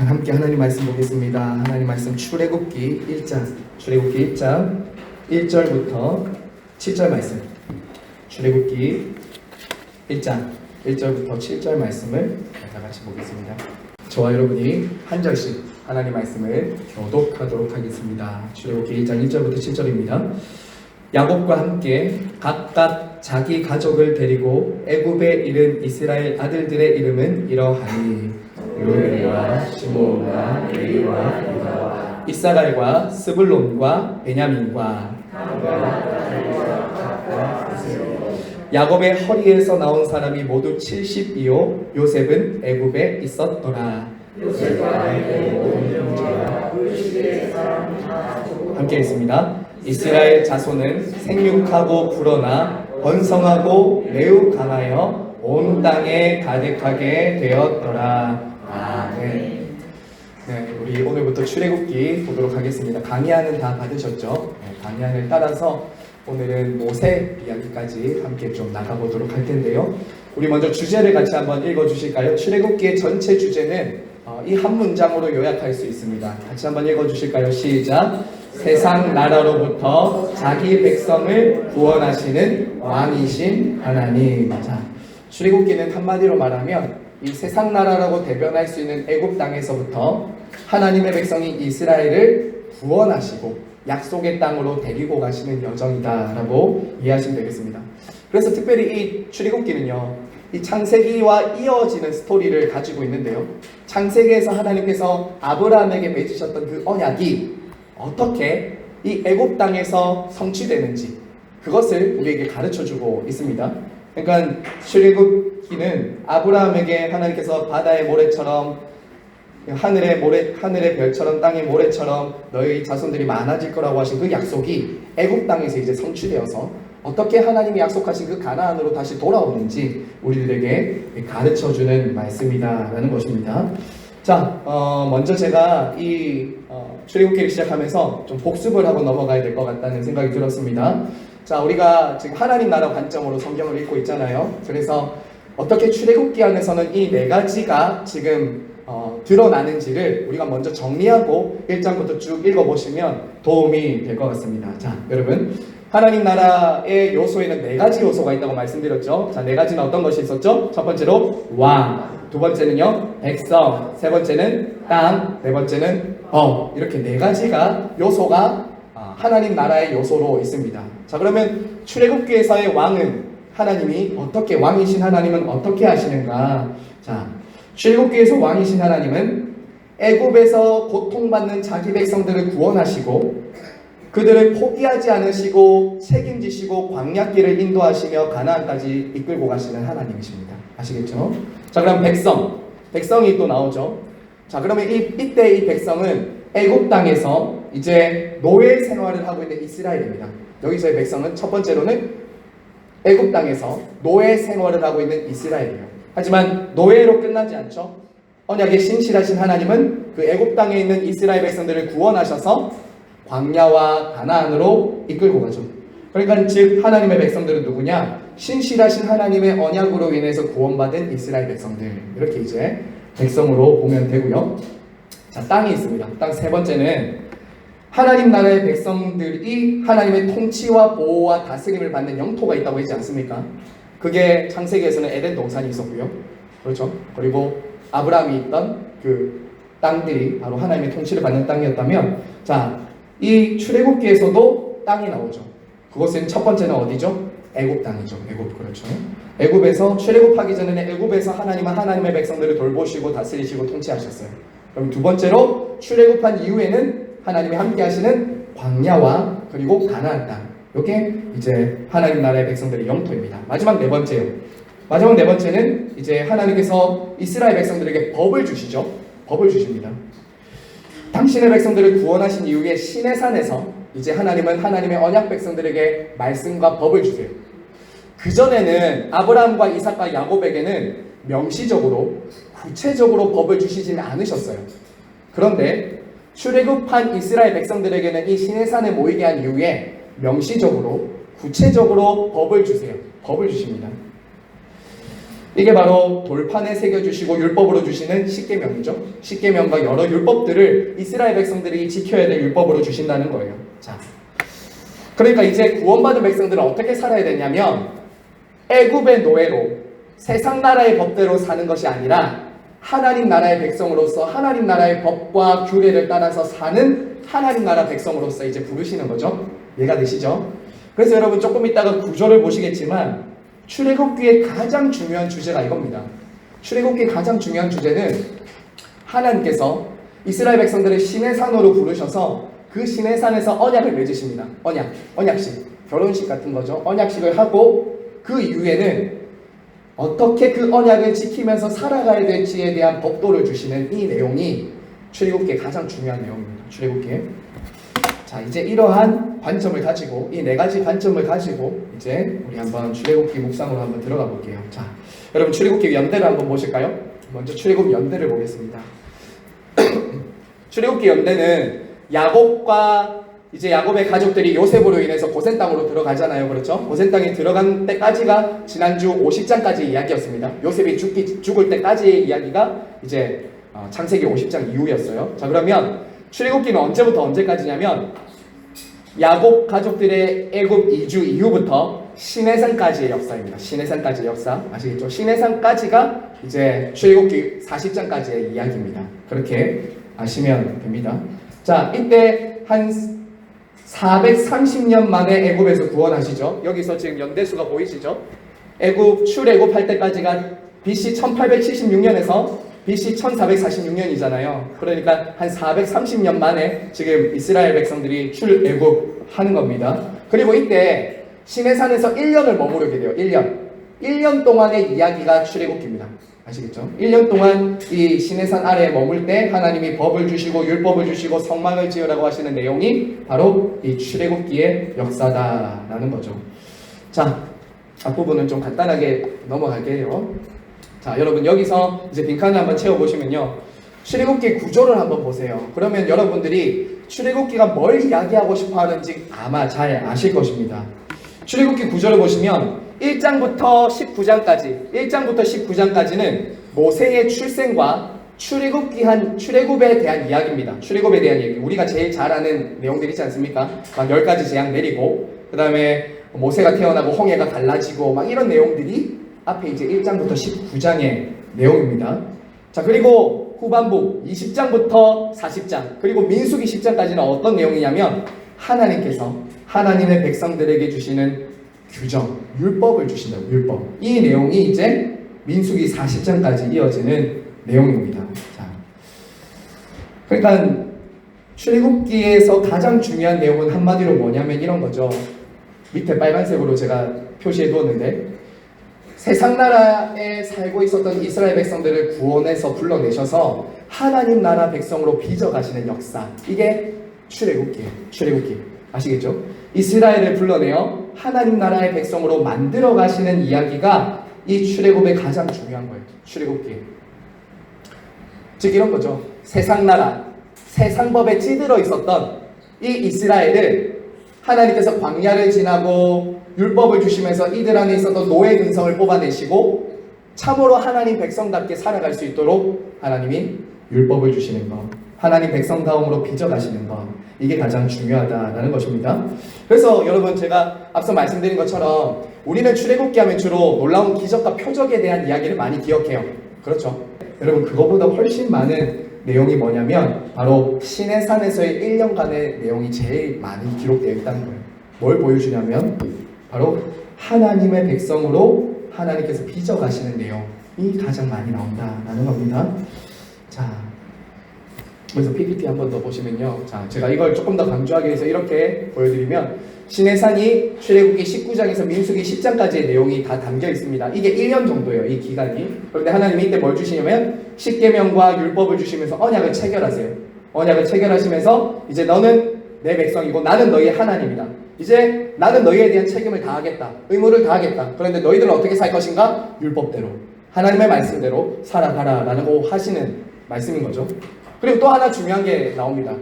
함께 하나님 말씀 보겠습니다. 하나님 말씀 출애굽기 1장 1절부터 7절 말씀. 출애굽기 1장 1절부터 7절 말씀을 다 같이 보겠습니다. 저와 여러분이 한 절씩 하나님 말씀을 교독하도록 하겠습니다. 출애굽기 1장 1절부터 7절입니다. 야곱과 함께 각각 자기 가족을 데리고 애굽에 이른 이스라엘 아들들의 이름은 이러하니 르우벤과 시므온과 레위와 유다와 이사갈과 스불론과 베냐민과 야곱의 허리에서 나온 사람이 모두 70이요 요셉은 애굽에 있었더라. 함께 있습니다. 이스라엘 자손은 생육하고 불어나 번성하고 매우 강하여 온 땅에 가득하게 되었더라. 아멘. 네, 우리 오늘부터 출애굽기 보도록 하겠습니다. 강의안은 다 받으셨죠? 네, 강의안을 따라서 오늘은 모세 이야기까지 함께 좀 나가보도록 할 텐데요. 우리 먼저 주제를 같이 한번 읽어주실까요? 출애굽기의 전체 주제는 이 한 문장으로 요약할 수 있습니다. 같이 한번 읽어주실까요? 시작! 세상 나라로부터 자기 백성을 구원하시는 왕이신 하나님. 자, 출애굽기는 한마디로 말하면 이 세상 나라라고 대변할 수 있는 애굽 땅에서부터 하나님의 백성이 이스라엘을 구원하시고 약속의 땅으로 데리고 가시는 여정이다라고 이해하시면 되겠습니다. 그래서 특별히 이 출애굽기는요, 이 창세기와 이어지는 스토리를 가지고 있는데요. 창세기에서 하나님께서 아브라함에게 맺으셨던 그 언약이 어떻게 이 애굽 땅에서 성취되는지 그것을 우리에게 가르쳐주고 있습니다. 그러니까 출애굽기는 아브라함에게 하나님께서 바다의 모래처럼 하늘의 별처럼 땅의 모래처럼 너희 자손들이 많아질 거라고 하신 그 약속이 애굽 땅에서 이제 성취되어서 어떻게 하나님이 약속하신 그 가나안으로 다시 돌아오는지 우리들에게 가르쳐주는 말씀이다라는 것입니다. 자, 먼저 제가 이 출애굽기를 시작하면서 좀 복습을 하고 넘어가야 될 것 같다는 생각이 들었습니다. 자, 우리가 지금 하나님 나라 관점으로 성경을 읽고 있잖아요. 그래서 어떻게 출애굽기 안에서는 이 네 가지가 지금 드러나는지를 우리가 먼저 정리하고 1장부터 쭉 읽어보시면 도움이 될 것 같습니다. 자, 여러분, 하나님 나라의 요소에는 네 가지 요소가 있다고 말씀드렸죠. 자, 네 가지는 어떤 것이 있었죠? 첫 번째로 왕, 두 번째는요 백성, 세 번째는 땅, 네 번째는 법. 이렇게 네 가지가 요소가 하나님 나라의 요소로 있습니다. 자, 그러면 출애굽기에서의 왕은 하나님이 어떻게, 왕이신 하나님은 어떻게 하시는가? 자, 출애굽기에서 왕이신 하나님은 애굽에서 고통받는 자기 백성들을 구원하시고 그들을 포기하지 않으시고 책임지시고 광야길을 인도하시며 가나안까지 이끌고 가시는 하나님이십니다. 아시겠죠? 자, 그럼 백성이 또 나오죠. 자, 그러면 이때 이 백성은 애굽 땅에서 이제 노예 생활을 하고 있는 이스라엘입니다. 여기서의 백성은 첫 번째로는 애굽 땅에서 노예 생활을 하고 있는 이스라엘이에요. 하지만 노예로 끝나지 않죠. 언약의 신실하신 하나님은 그 애굽 땅에 있는 이스라엘 백성들을 구원하셔서 광야와 가나안으로 이끌고 가죠. 그러니까 즉 하나님의 백성들은 누구냐? 신실하신 하나님의 언약으로 인해서 구원받은 이스라엘 백성들, 이렇게 이제 백성으로 보면 되고요. 자, 땅이 있습니다. 땅 세 번째는 하나님 나라의 백성들이 하나님의 통치와 보호와 다스림을 받는 영토가 있다고 했지 않습니까? 그게 창세기에서는 에덴 동산이 있었고요. 그렇죠? 그리고 아브라함이 있던 그 땅들이 바로 하나님의 통치를 받는 땅이었다면, 자, 이 출애굽기에서도 땅이 나오죠. 그것은 첫 번째는 어디죠? 애굽 땅이죠. 애굽, 그렇죠. 애굽에서 출애굽하기 전에는 애굽에서 하나님은 하나님의 백성들을 돌보시고 다스리시고 통치하셨어요. 그럼 두 번째로 출애굽한 이후에는 하나님이 함께 하시는 광야와 그리고 가나안 땅, 이게 이제 하나님 나라의 백성들의 영토입니다. 마지막 네 번째는 이제 하나님께서 이스라엘 백성들에게 법을 주시죠. 법을 주십니다. 당신의 백성들을 구원하신 이후에 시내산에서 이제 하나님은 하나님의 언약 백성들에게 말씀과 법을 주세요. 그전에는 아브라함과 이삭과 야곱에게는 명시적으로 구체적으로 법을 주시지는 않으셨어요. 그런데 출애굽한 이스라엘 백성들에게는 이 시내산에 모이게 한 이후에 명시적으로 구체적으로 법을 주세요. 법을 주십니다. 이게 바로 돌판에 새겨주시고 율법으로 주시는 십계명이죠. 십계명과 여러 율법들을 이스라엘 백성들이 지켜야 될 율법으로 주신다는 거예요. 자, 그러니까 이제 구원받은 백성들은 어떻게 살아야 되냐면 애굽의 노예로 세상 나라의 법대로 사는 것이 아니라 하나님 나라의 백성으로서 하나님 나라의 법과 규례를 따라서 사는 하나님 나라 백성으로서 이제 부르시는 거죠. 이해가 되시죠? 그래서 여러분 조금 이따가 구절을 보시겠지만 출애굽기의 가장 중요한 주제가 이겁니다. 출애굽기의 가장 중요한 주제는 하나님께서 이스라엘 백성들을 시내산으로 부르셔서 그 시내산에서 언약을 맺으십니다. 언약식, 결혼식 같은 거죠. 언약식을 하고 그 이후에는 어떻게 그 언약을 지키면서 살아가야 될지에 대한 법도를 주시는 이 내용이 출애굽기의 가장 중요한 내용입니다. 출애굽기에. 자, 이제 이러한 관점을 가지고 이 네 가지 관점을 가지고 이제 우리 한번 출애굽기 묵상으로 한번 들어가 볼게요. 자, 여러분 출애굽기 연대를 한번 보실까요? 먼저 출애굽 연대를 보겠습니다. 출애굽기 연대는 야곱과 이제 야곱의 가족들이 요셉으로 인해서 고센 땅으로 들어가잖아요. 그렇죠? 고센 땅에 들어간 때까지가 지난주 50장까지 이야기였습니다. 요셉이 죽을 때까지의 이야기가 이제 창세기 50장 이후였어요. 자, 그러면 출애굽기는 언제부터 언제까지냐면 야곱 가족들의 애굽 이주 이후부터 시내산까지의 역사입니다. 시내산까지의 역사 아시겠죠? 시내산까지가 이제 출애굽기 40장까지의 이야기입니다. 그렇게 아시면 됩니다. 자, 이때 한 430년 만에 애굽에서 구원하시죠. 여기서 지금 연대수가 보이시죠? 출애굽 할 때까지가 BC 1876년에서 BC 1446년이잖아요. 그러니까 한 430년 만에 지금 이스라엘 백성들이 출애굽 하는 겁니다. 그리고 이때 시내산에서 1년을 머무르게 돼요. 1년 동안의 이야기가 출애굽기입니다. 아시겠죠? 1년 동안 이 시내산 아래에 머물 때 하나님이 법을 주시고 율법을 주시고 성막을 지으라고 하시는 내용이 바로 이 출애굽기의 역사다라는 거죠. 자, 앞부분은 좀 간단하게 넘어갈게요. 자, 여러분 여기서 이제 빈칸을 한번 채워보시면요. 출애굽기 구조를 한번 보세요. 그러면 여러분들이 출애굽기가 뭘 이야기하고 싶어 하는지 아마 잘 아실 것입니다. 출애굽기 구조를 보시면 1장부터 19장까지는 모세의 출생과 출애굽에 대한 이야기입니다. 출애굽에 대한 얘기. 우리가 제일 잘 아는 내용들 있지 않습니까? 막 10가지 재앙 내리고 그 다음에 모세가 태어나고 홍해가 갈라지고 막 이런 내용들이 앞에 이제 1장부터 19장의 내용입니다. 자, 그리고 후반부 20장부터 40장 그리고 민수기 10장까지는 어떤 내용이냐면 하나님께서 하나님의 백성들에게 주시는 규정, 율법을 주신다고. 율법. 이 내용이 이제 민수기 40장까지 이어지는 내용입니다. 자, 그러니까 출애굽기에서 가장 중요한 내용은 한마디로 뭐냐면 이런 거죠. 밑에 빨간색으로 제가 표시해 두었는데 세상 나라에 살고 있었던 이스라엘 백성들을 구원해서 불러내셔서 하나님 나라 백성으로 빚어가시는 역사. 이게 출애굽기예요. 출애굽기. 아시겠죠? 이스라엘을 불러내어 하나님 나라의 백성으로 만들어 가시는 이야기가 이 출애굽의 가장 중요한 거예요. 출애굽기. 즉 이런 거죠. 세상 나라, 세상 법에 찌들어 있었던 이 이스라엘을 하나님께서 광야를 지나고 율법을 주시면서 이들 안에 있었던 노예 근성을 뽑아내시고 참으로 하나님 백성답게 살아갈 수 있도록 하나님이 율법을 주시는 것, 하나님 백성다움으로 빚어가시는 것, 이게 가장 중요하다라는 것입니다. 그래서 여러분 제가 앞서 말씀드린 것처럼 우리는 출애굽기 하면 주로 놀라운 기적과 표적에 대한 이야기를 많이 기억해요. 그렇죠? 여러분 그거보다 훨씬 많은 내용이 뭐냐면 바로 시내산에서의 1년간의 내용이 제일 많이 기록되어 있다는 거예요. 뭘 보여주냐면 바로 하나님의 백성으로 하나님께서 빚어가시는 내용이 가장 많이 나온다라는 겁니다. 자, 그래서 PPT 한 번 더 보시면요. 자, 제가 이걸 조금 더 강조하기 위해서 이렇게 보여드리면 시내산이 출애굽기 19장에서 민수기 10장까지의 내용이 다 담겨 있습니다. 이게 1년 정도예요. 이 기간이. 그런데 하나님이 이때 뭘 주시냐면 십계명과 율법을 주시면서 언약을 체결하세요. 언약을 체결하시면서 이제 너는 내 백성이고 나는 너희의 하나님이다. 이제 나는 너희에 대한 책임을 다하겠다. 의무를 다하겠다. 그런데 너희들은 어떻게 살 것인가? 율법대로. 하나님의 말씀대로 살아가라 라고 하시는 말씀인 거죠. 그리고 또 하나 중요한 게 나옵니다.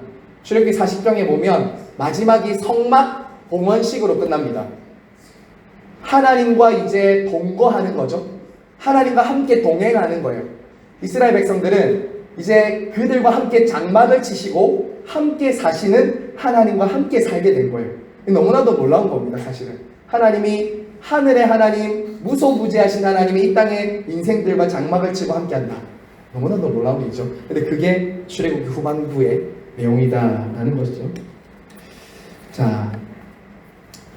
출애굽기 40장에 보면 마지막이 성막 봉헌식으로 끝납니다. 하나님과 이제 동거하는 거죠. 하나님과 함께 동행하는 거예요. 이스라엘 백성들은 이제 그들과 함께 장막을 치시고 함께 사시는 하나님과 함께 살게 된 거예요. 너무나도 놀라운 겁니다, 사실은. 하나님이, 하늘의 하나님, 무소부재하신 하나님이 이 땅에 인생들과 장막을 치고 함께한다. 너무나도 놀라운 일이죠. 근데 그게 출애굽기 후반부의 내용이다라는 것이죠. 자,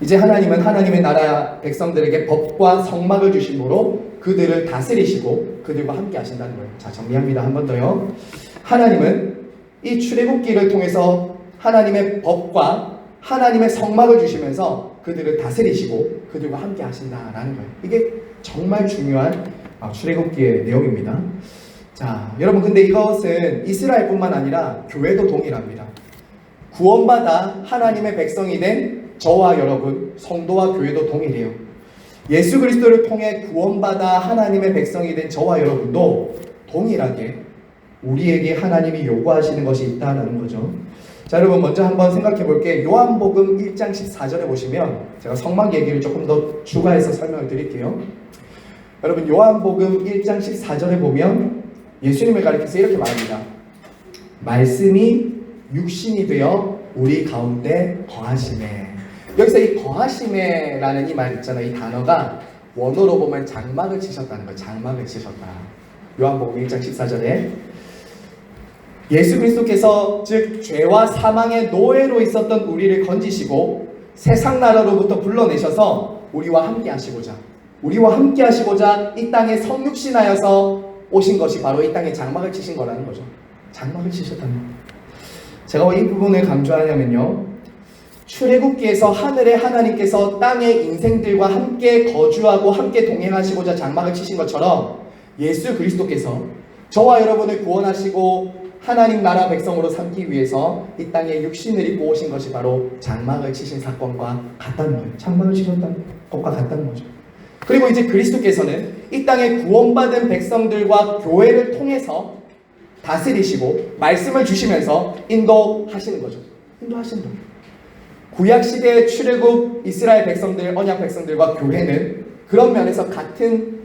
이제 하나님은 하나님의 나라 백성들에게 법과 성막을 주심으로 그들을 다스리시고 그들과 함께 하신다는 거예요. 자, 정리합니다. 한 번 더요. 하나님은 이 출애굽기를 통해서 하나님의 법과 하나님의 성막을 주시면서 그들을 다스리시고 그들과 함께 하신다라는 거예요. 이게 정말 중요한 출애굽기의 내용입니다. 자, 여러분, 근데 이것은 이스라엘뿐만 아니라 교회도 동일합니다. 구원받아 하나님의 백성이 된 저와 여러분, 성도와 교회도 동일해요. 예수 그리스도를 통해 구원받아 하나님의 백성이 된 저와 여러분도 동일하게 우리에게 하나님이 요구하시는 것이 있다는 거죠. 자, 여러분, 먼저 한번 생각해 볼게요. 요한복음 1장 14절에 보시면 제가 성막 얘기를 조금 더 추가해서 설명을 드릴게요. 여러분, 요한복음 1장 14절에 보면 예수님을 가리켜서 이렇게 말합니다. 말씀이 육신이 되어 우리 가운데 거하시네. 여기서 이 거하시네라는 이 말 있잖아요. 이 단어가 원어로 보면 장막을 치셨다는 거예요. 장막을 치셨다. 요한복음 1장 14절에 예수 그리스도께서 즉 죄와 사망의 노예로 있었던 우리를 건지시고 세상 나라로부터 불러내셔서 우리와 함께 하시고자 이 땅에 성육신하여서 오신 것이 바로 이 땅에 장막을 치신 거라는 거죠. 장막을 치셨다는 거예요. 제가 왜 이 부분을 강조하냐면요, 출애굽기에서 하늘의 하나님께서 땅의 인생들과 함께 거주하고 함께 동행하시고자 장막을 치신 것처럼 예수 그리스도께서 저와 여러분을 구원하시고 하나님 나라 백성으로 삼기 위해서 이 땅에 육신을 입고 오신 것이 바로 장막을 치신 사건과 같다는 거예요. 장막을 치셨다는 것과 같다는 거죠. 그리고 이제 그리스도께서는 이 땅에 구원받은 백성들과 교회를 통해서 다스리시고 말씀을 주시면서 인도하시는 거죠. 인도하시는 거예요. 구약시대의 출애굽 이스라엘 백성들, 언약 백성들과 교회는 그런 면에서 같은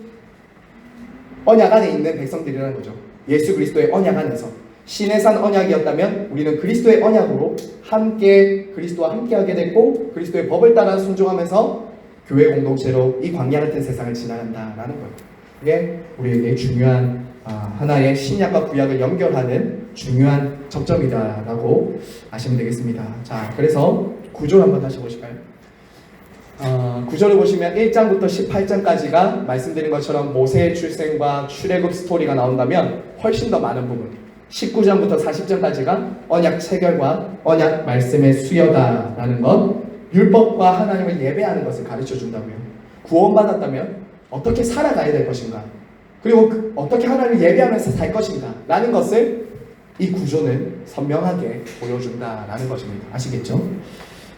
언약 안에 있는 백성들이라는 거죠. 예수 그리스도의 언약 안에서. 시내산 언약이었다면 우리는 그리스도의 언약으로 함께 그리스도와 함께하게 됐고 그리스도의 법을 따라 순종하면서 교회 공동체로 이 광야 같은 세상을 지나간다라는 거예요. 이게 우리에게 중요한 하나의 신약과 구약을 연결하는 중요한 접점이다라고 아시면 되겠습니다. 자, 그래서 구조를 한번 다시 보실까요? 구조를 보시면 1장부터 18장까지가 말씀드린 것처럼 모세의 출생과 출애굽 스토리가 나온다면 훨씬 더 많은 부분 19장부터 40장까지가 언약 체결과 언약 말씀의 수여다라는 것, 율법과 하나님을 예배하는 것을 가르쳐 준다고요. 구원받았다면 어떻게 살아가야 될 것인가, 그리고 어떻게 하나님을 예배하면서 살 것인가 라는 것을 이 구조는 선명하게 보여준다라는 것입니다. 아시겠죠?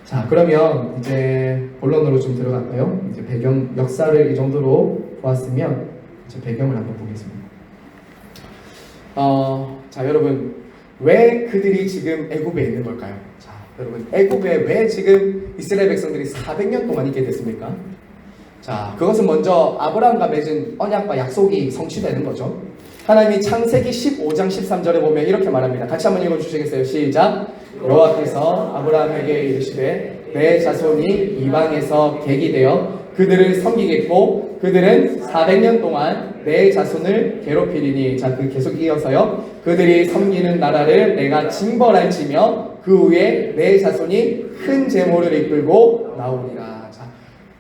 자, 그러면 이제 본론으로 좀 들어갈까요? 이제 배경, 역사를 이 정도로 보았으면 이제 배경을 한번 보겠습니다. 자, 여러분, 왜 그들이 지금 애굽에 있는 걸까요? 자, 여러분, 애굽에 왜 지금 이스라엘 백성들이 400년 동안 있게 됐습니까? 자, 그것은 먼저 아브라함과 맺은 언약과 약속이 성취되는 거죠. 하나님이 창세기 15장 13절에 보면 이렇게 말합니다. 같이 한번 읽어주시겠어요? 시작! 여호와께서 아브라함에게 이르시되 내 자손이 이방에서 객이 되어 그들을 섬기겠고 그들은 400년 동안 내 자손을 괴롭히리니. 자, 그 계속 이어서요. 그들이 섬기는 나라를 내가 징벌할지며 그 후에 내 자손이 큰 재물을 이끌고 나오리라. 자,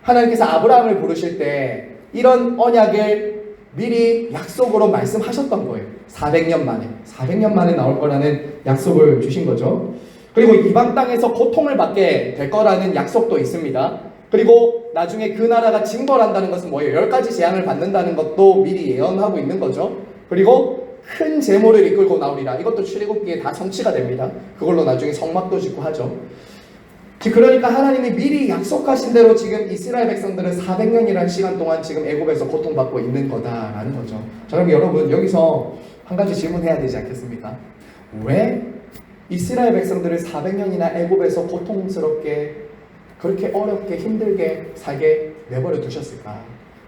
하나님께서 아브라함을 부르실 때 이런 언약을 미리 약속으로 말씀하셨던 거예요. 400년 만에 나올 거라는 약속을 주신 거죠. 그리고 이방 땅에서 고통을 받게 될 거라는 약속도 있습니다. 그리고 나중에 그 나라가 징벌한다는 것은 뭐예요? 10가지 재앙을 받는다는 것도 미리 예언하고 있는 거죠. 그리고 큰 재물을 이끌고 나오리라. 이것도 출애굽기에 다 성취가 됩니다. 그걸로 나중에 성막도 짓고 하죠. 그러니까 하나님이 미리 약속하신 대로 지금 이스라엘 백성들은 400년이라는 시간 동안 지금 애굽에서 고통받고 있는 거다라는 거죠. 자, 그럼 여러분, 여기서 한 가지 질문해야 되지 않겠습니까? 왜 이스라엘 백성들을 400년이나 애굽에서 고통스럽게 그렇게 어렵게 힘들게 살게 내버려 두셨을까?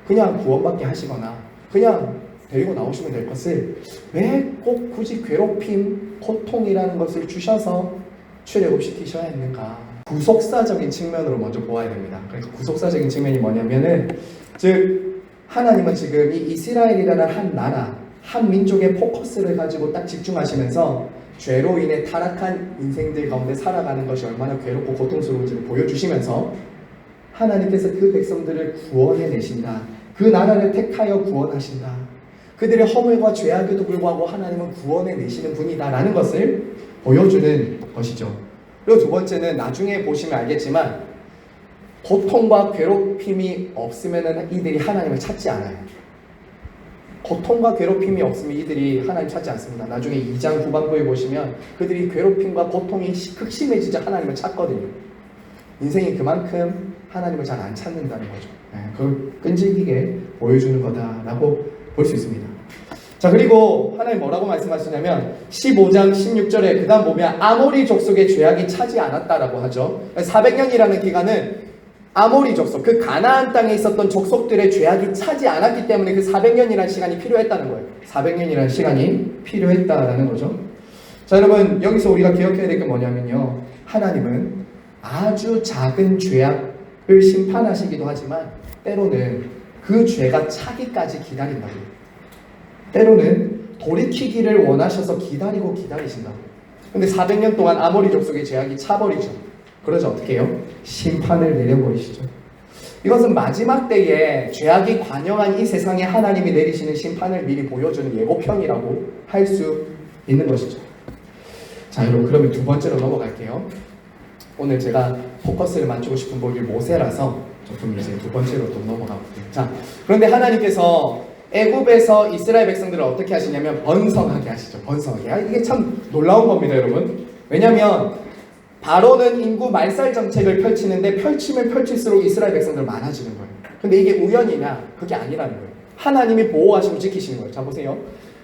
그냥 구원받게 하시거나 그냥 데리고 나오시면 될 것을 왜 꼭 굳이 괴롭힘, 고통이라는 것을 주셔서 출애굽시키셔야 했는가? 구속사적인 측면으로 먼저 보아야 됩니다. 그러니까 구속사적인 측면이 뭐냐면은, 즉 하나님은 지금 이 이스라엘이라는 한 나라, 한 민족의 포커스를 가지고 딱 집중하시면서 죄로 인해 타락한 인생들 가운데 살아가는 것이 얼마나 괴롭고 고통스러운지를 보여주시면서 하나님께서 그 백성들을 구원해내신다. 그 나라를 택하여 구원하신다. 그들의 허물과 죄악에도 불구하고 하나님은 구원해내시는 분이다라는 것을 보여주는 것이죠. 그리고 두 번째는 나중에 보시면 알겠지만 고통과 괴롭힘이 없으면 이들이 하나님을 찾지 않아요. 고통과 괴롭힘이 없으면 이들이 하나님 찾지 않습니다. 나중에 2장 후반부에 보시면 그들이 괴롭힘과 고통이 극심해지자 하나님을 찾거든요. 인생이 그만큼 하나님을 잘 안 찾는다는 거죠. 그걸 끈질기게 보여주는 거다라고 볼 수 있습니다. 자, 그리고 하나님 뭐라고 말씀하시냐면 15장 16절에 그 다음 보면 아모리 족속의 죄악이 차지 않았다라고 하죠. 400년이라는 기간은 아모리 족속, 그 가나안 땅에 있었던 족속들의 죄악이 차지 않았기 때문에 그 400년이라는 시간이 필요했다는 거예요. 400년이라는 시간이 필요했다라는 거죠. 자, 여러분 여기서 우리가 기억해야 될 게 뭐냐면요, 하나님은 아주 작은 죄악을 심판하시기도 하지만 때로는 그 죄가 차기까지 기다린다고요. 때로는 돌이키기를 원하셔서 기다리신다고. 근데 400년 동안 아모리 족속의 죄악이 차버리죠. 그러자 어떻게 해요? 심판을 내려버리시죠. 이것은 마지막 때에 죄악이 관영한 이 세상에 하나님이 내리시는 심판을 미리 보여주는 예고편이라고 할 수 있는 것이죠. 자, 여러분 그러면 두 번째로 넘어갈게요. 오늘 제가 포커스를 맞추고 싶은 복이 모세라서 조금 이제 두 번째로 또 넘어가 볼게요. 자, 그런데 하나님께서 애굽에서 이스라엘 백성들을 어떻게 하시냐면 번성하게 하시죠. 번성하게. 이게 참 놀라운 겁니다, 여러분. 왜냐하면 바로는 인구 말살 정책을 펼치는데 펼치면 펼칠수록 이스라엘 백성들 많아지는 거예요. 근데 이게 우연이냐? 그게 아니라는 거예요. 하나님이 보호하시고 지키시는 거예요. 자, 보세요.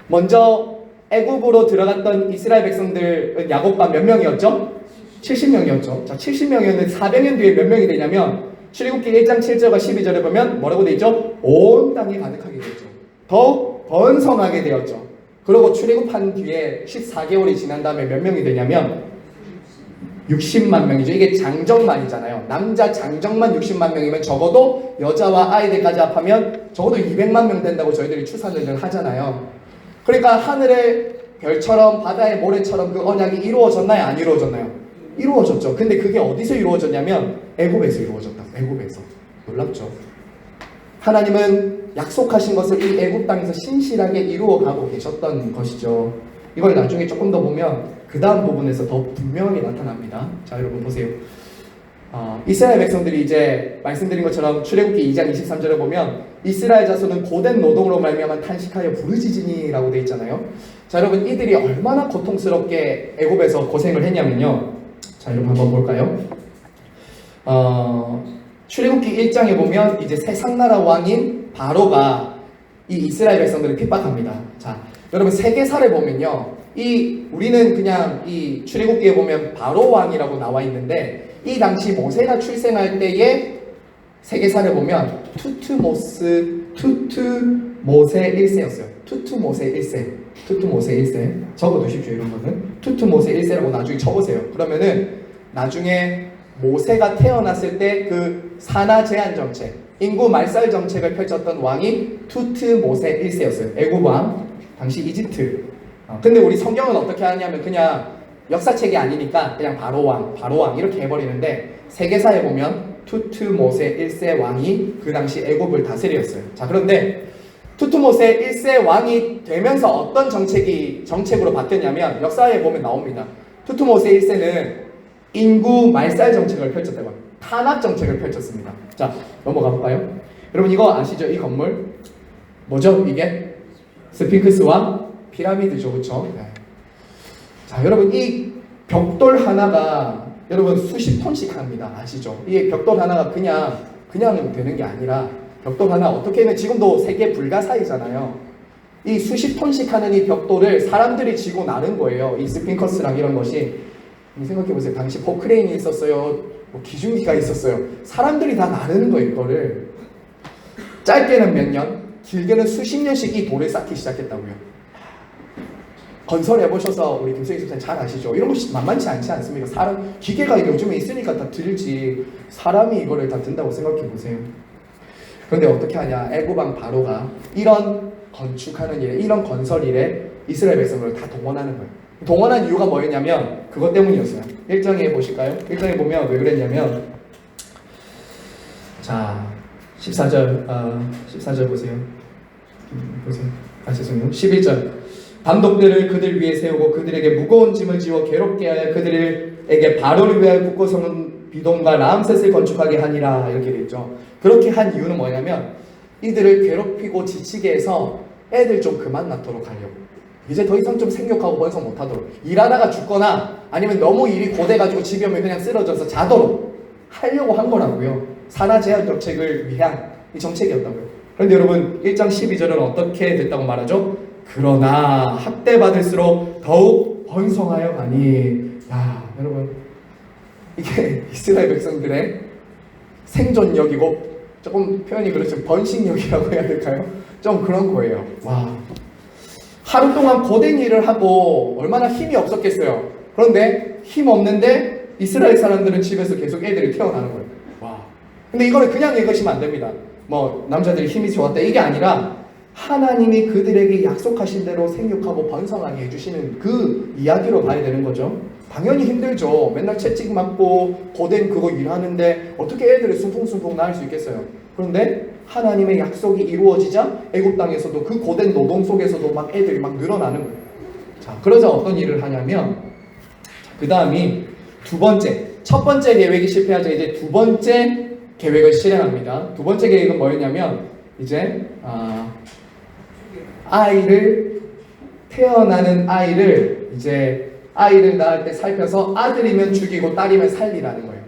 먼저 애굽으로 들어갔던 이스라엘 백성들은 야곱반 몇 명이었죠? 70명이었죠. 자, 70명이었는데 400년 뒤에 몇 명이 되냐면 출애굽기 1장 7절과 12절에 보면 뭐라고 되어 있죠? 온 땅이 가득하게 되었죠. 더욱 번성하게 되었죠. 그리고 출애굽한 뒤에 14개월이 지난 다음에 몇 명이 되냐면 60만 명이죠. 이게 장정만이잖아요. 남자 장정만 60만 명이면 적어도 여자와 아이들까지 합하면 적어도 200만 명 된다고 저희들이 추산을 하잖아요. 그러니까 하늘의 별처럼 바다의 모래처럼 그 언약이 이루어졌나요? 안 이루어졌나요? 이루어졌죠. 근데 그게 어디서 이루어졌냐면 애굽에서 이루어졌다. 애굽에서. 놀랍죠. 하나님은 약속하신 것을 이 애굽 땅에서 신실하게 이루어가고 계셨던 것이죠. 이걸 나중에 조금 더 보면 그 다음 부분에서 더 분명히 나타납니다. 자, 여러분 보세요. 이스라엘 백성들이 이제 말씀드린 것처럼 출애굽기 2장 23절에 보면 이스라엘 자손은 고된 노동으로 말미암아 탄식하여 부르짖으니라고 되어 있잖아요. 자, 여러분 이들이 얼마나 고통스럽게 애굽에서 고생을 했냐면요. 자, 여러분 한번 볼까요? 출애굽기 1장에 보면 이제 세상나라 왕인 바로가 이 이스라엘 백성들을 핍박합니다. 자, 여러분 세계사를 보면요, 우리는 그냥 이 출애굽기에 보면 바로 왕이라고 나와 있는데 이 당시 모세가 출생할 때의 세계사를 보면 투투모세 1세였어요. 투투모세 1세. 적어두십시오. 이런 거는 투투모세 1세라고 나중에 적으세요. 그러면은 나중에 모세가 태어났을 때 그 산하 제한 정책, 인구 말살 정책을 펼쳤던 왕이 투트모세 1세였어요. 애굽 왕, 당시 이집트. 근데 우리 성경은 어떻게 하냐면 그냥 역사책이 아니니까 그냥 바로왕 이렇게 해버리는데 세계사에 보면 투트모세 1세 왕이 그 당시 애굽을 다스렸어요. 자, 그런데 투트모세 1세 왕이 되면서 어떤 정책으로 바뀌었냐면 역사에 보면 나옵니다. 투트모세 1세는 인구 말살 정책을 펼쳤다고 합니다. 탄압 정책을 펼쳤습니다. 자, 넘어가 볼까요? 여러분 이거 아시죠? 이 건물 뭐죠? 이게 스핑크스와 피라미드죠, 그렇죠? 네. 자, 여러분 이 벽돌 하나가 여러분 수십 톤씩 합니다. 아시죠? 이 벽돌 하나가 그냥 되는 게 아니라 벽돌 하나 어떻게 하면 지금도 세계 불가사의잖아요. 이 수십 톤씩 하는 이 벽돌을 사람들이 지고 나른 거예요. 이 스핑커스랑 이런 것이. 생각해보세요. 당시 포크레인이 있었어요. 기중기가 있었어요. 사람들이 다 나르는 거예요. 이거를 짧게는 몇 년, 길게는 수십 년씩 이 돌을 쌓기 시작했다고요. 건설해보셔서 우리 김수희 집사님 잘 아시죠? 이런 거 만만치 않지 않습니까? 사람, 기계가 요즘에 있으니까 다 들지, 사람이 이거를 다 든다고 생각해보세요. 그런데 어떻게 하냐? 애굽왕 바로가 이런 건축하는 일에, 이런 건설 일에 이스라엘 백성을 다 동원하는 거예요. 동원한 이유가 뭐였냐면 그것 때문이었어요. 1장에 보실까요? 1장에 보면 왜 그랬냐면, 자 14절 보세요. 보세요. 죄송해요. 11절. 반독들을 그들 위에 세우고 그들에게 무거운 짐을 지워 괴롭게 하여 그들에게 바로를 위하여 굳고 서는 비돔과 라암셋을 건축하게 하니라. 이렇게 되어 있죠. 그렇게 한 이유는 뭐냐면 이들을 괴롭히고 지치게 해서 애들 좀 그만 놔도록 하려고, 이제 더 이상 좀 생육하고 번성 못하도록, 일하다가 죽거나 아니면 너무 일이 고돼가지고 집에 오면 그냥 쓰러져서 자도록 하려고 한 거라고요. 산하 제한 정책을 위한 이 정책이었다고요. 그런데 여러분 1장 12절은 어떻게 됐다고 말하죠? 그러나 학대받을수록 더욱 번성하여 가니. 야, 여러분, 이게 이스라엘 백성들의 생존력이고, 조금 표현이 그렇죠, 번식력이라고 해야 될까요? 좀 그런 거예요. 와, 하루 동안 고된 일을 하고 얼마나 힘이 없었겠어요. 그런데 힘 없는데 이스라엘 사람들은 집에서 계속 애들이 태어나는 거예요. 와, 근데 이거를 그냥 읽으시면 안 됩니다. 뭐 남자들이 힘이 좋았다 이게 아니라 하나님이 그들에게 약속하신 대로 생육하고 번성하게 해주시는 그 이야기로 봐야 되는 거죠. 당연히 힘들죠. 맨날 채찍 맞고 고된 그거 일하는데 어떻게 애들을 순풍순풍 낳을 수 있겠어요. 그런데 하나님의 약속이 이루어지자 애굽 땅에서도 그 고된 노동 속에서도 막 애들이 막 늘어나는 거예요. 자, 그러자 어떤 일을 하냐면, 그 다음이 두 번째, 첫 번째 계획이 실패하자 이제 두 번째 계획을 실행합니다. 두 번째 계획은 뭐였냐면, 이제 태어나는 아이를 이제 아이를 낳을 때 살펴서 아들이면 죽이고 딸이면 살리라는 거예요.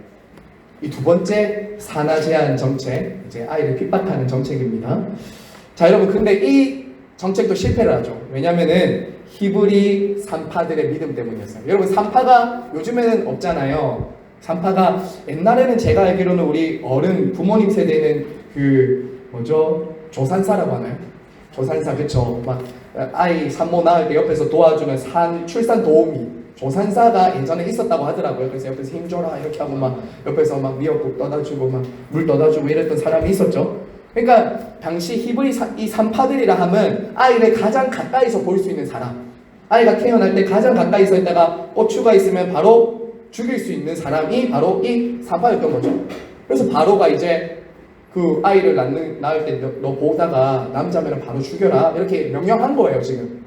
이 두 번째 산하 제한 정책, 이제 아이를 핍박하는 정책입니다. 자, 여러분, 근데 이 정책도 실패를 하죠. 왜냐면은 히브리 산파들의 믿음 때문이었어요. 여러분, 산파가 요즘에는 없잖아요. 산파가 옛날에는 제가 알기로는 우리 어른 부모님 세대는 조산사라고 하나요? 조산사, 그쵸? 막 아이 산모 낳을 때 옆에서 도와주는 출산 도우미, 조산사가 예전에 있었다고 하더라고요. 그래서 옆에서 힘줘라 이렇게 하고 막 옆에서 막 미역국 떠다주고 막 물 떠다주고 이랬던 사람이 있었죠. 그러니까 당시 히브리 이 산파들이라 하면 아이를 가장 가까이서 볼 수 있는 사람, 아이가 태어날 때 가장 가까이서 있다가 고추가 있으면 바로 죽일 수 있는 사람이 바로 이 산파였던 거죠. 그래서 바로가 이제 그 아이를 낳을 때 너 보다가 남자면 바로 죽여라 이렇게 명령한 거예요 지금.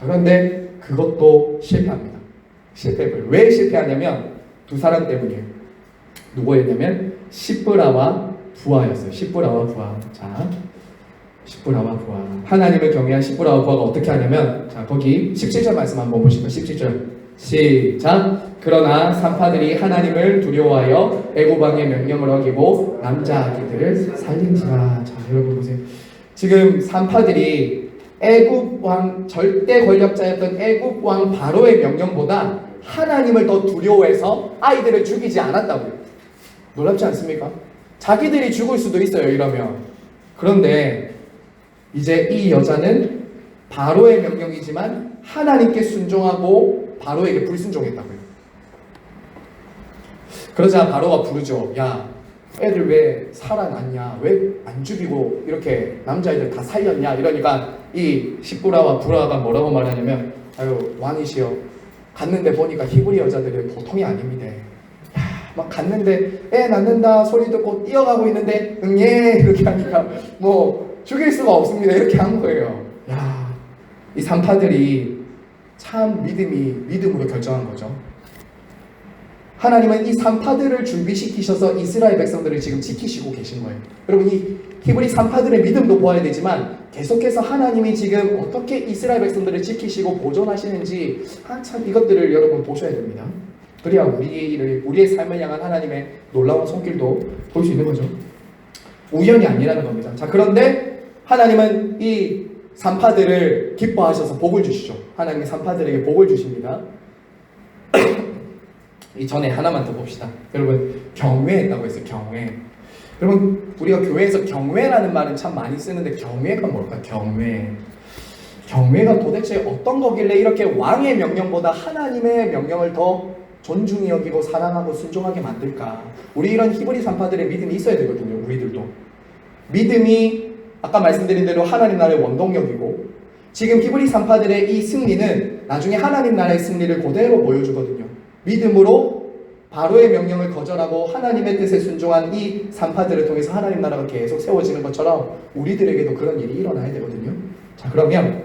그런데 그것도 실패합니다. 실패해버려요. 왜 실패하냐면 두 사람 때문이에요. 누구였냐면 시브라와 부하였어요. 시브라와 부하. 자, 시브라와 부하. 하나님을 경외한 시브라와 부하가 어떻게 하냐면, 자, 거기 17절 말씀 한번 보실까요? 17절 시작. 그러나 산파들이 하나님을 두려워하여 애굽 왕의 명령을 어기고 남자 아기들을 살린지라. 자, 여러분 보세요. 지금 산파들이 애굽 왕, 절대 권력자였던 애굽 왕 바로의 명령보다 하나님을 더 두려워해서 아이들을 죽이지 않았다고요. 놀랍지 않습니까? 자기들이 죽을 수도 있어요, 이러면. 그런데 이제 이 여자는 바로의 명령이지만 하나님께 순종하고 바로에게 불순종했다고요. 그러자 바로가 부르죠. 야, 애들 왜 살아났냐? 왜 안 죽이고 이렇게 남자애들 다 살렸냐? 이러니까 이 시브라와 부라가 뭐라고 말하냐면, 아유, 왕이시여, 갔는데 보니까 히브리 여자들이 보통이 아닙니다. 야, 막 갔는데 애 낳는다 소리 듣고 뛰어가고 있는데 예 이렇게 하니까 뭐 죽일 수가 없습니다. 이렇게 한 거예요. 야, 이 산파들이 참 믿음으로 결정한 거죠. 하나님은 이 산파들을 준비시키셔서 이스라엘 백성들을 지금 지키시고 계신 거예요. 여러분, 이 히브리 산파들의 믿음도 보아야 되지만 계속해서 하나님이 지금 어떻게 이스라엘 백성들을 지키시고 보존하시는지 한참 이것들을 여러분 보셔야 됩니다. 그래야 우리의 삶을 향한 하나님의 놀라운 손길도 볼 수 있는 거죠. 우연이 아니라는 겁니다. 자, 그런데 하나님은 이 산파들을 기뻐하셔서 복을 주시죠. 하나님이 산파들에게 복을 주십니다. 이 전에 하나만 더 봅시다. 여러분, 경외했다고 했어요. 경외. 여러분, 우리가 교회에서 경외라는 말은 참 많이 쓰는데 경외가 뭘까? 경외가 도대체 어떤 거길래 이렇게 왕의 명령보다 하나님의 명령을 더 존중히 여기고 사랑하고 순종하게 만들까? 우리 이런 히브리 산파들의 믿음이 있어야 되거든요. 우리들도 믿음이 아까 말씀드린 대로 하나님 나라의 원동력이고, 지금 히브리 산파들의 이 승리는 나중에 하나님 나라의 승리를 그대로 보여주거든요. 믿음으로 바로의 명령을 거절하고 하나님의 뜻에 순종한 이 산파들을 통해서 하나님 나라가 계속 세워지는 것처럼 우리들에게도 그런 일이 일어나야 되거든요. 자, 그러면